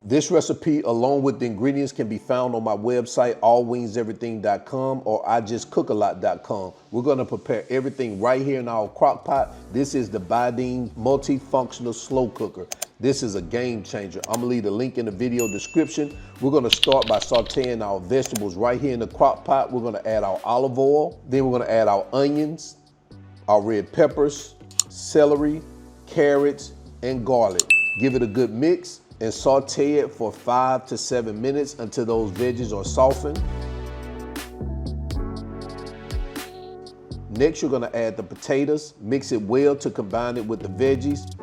This recipe, along with the ingredients, can be found on my website, allwingseverything.com or ijustcookalot.com. We're gonna prepare everything right here in our crock pot. This is the Bideen multifunctional slow cooker. This is a game changer. I'm gonna leave the link in the video description. We're gonna start by sauteing our vegetables right here in the crock pot. We're gonna add our olive oil. Then we're gonna add our onions, our red peppers, celery, carrots, and garlic. Give it a good mix and saute it for 5 to 7 minutes until those veggies are softened. Next, you're gonna add the potatoes. Mix it well to combine it with the veggies.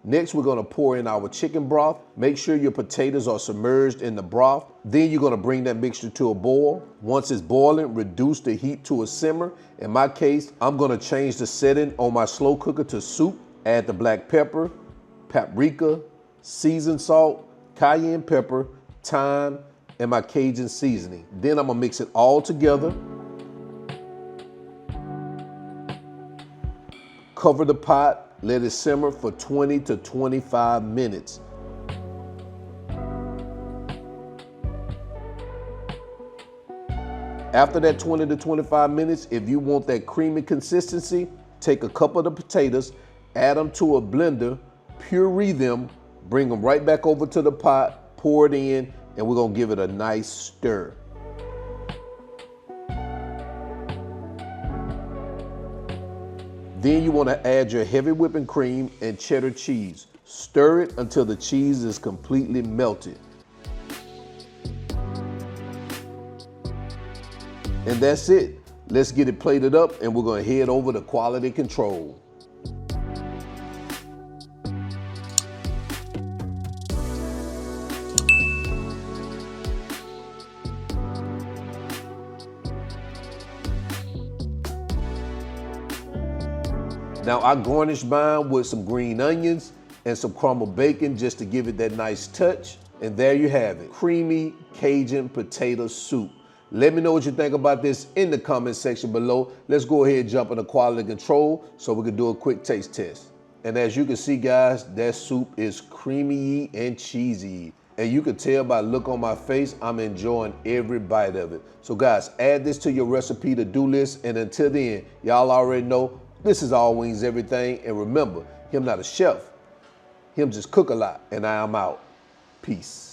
Next, we're gonna pour in our chicken broth. Make sure your potatoes are submerged in the broth. Then you're gonna bring that mixture to a boil. Once it's boiling, reduce the heat to a simmer. In my case, I'm gonna change the setting on my slow cooker to soup. Add the black pepper, paprika, seasoned salt, cayenne pepper, thyme, and my Cajun seasoning. Then I'm gonna mix it all together. Cover the pot, let it simmer for 20 to 25 minutes. After that 20 to 25 minutes, if you want that creamy consistency, take a cup of the potatoes, add them to a blender, puree them, bring them right back over to the pot, pour it in, and we're gonna give it a nice stir. Then you wanna add your heavy whipping cream and cheddar cheese. Stir it until the cheese is completely melted. And that's it. Let's get it plated up and we're gonna head over to quality control. Now I garnish mine with some green onions and some crumbled bacon just to give it that nice touch. And there you have it, creamy Cajun potato soup. Let me know what you think about this in the comment section below. Let's go ahead and jump into quality control so we can do a quick taste test. And as you can see, guys, that soup is creamy and cheesy. And you can tell by the look on my face, I'm enjoying every bite of it. So guys, add this to your recipe to-do list. And until then, y'all already know, this is All Wings Everything, and remember, him not a chef, him just cook a lot, and I am out. Peace.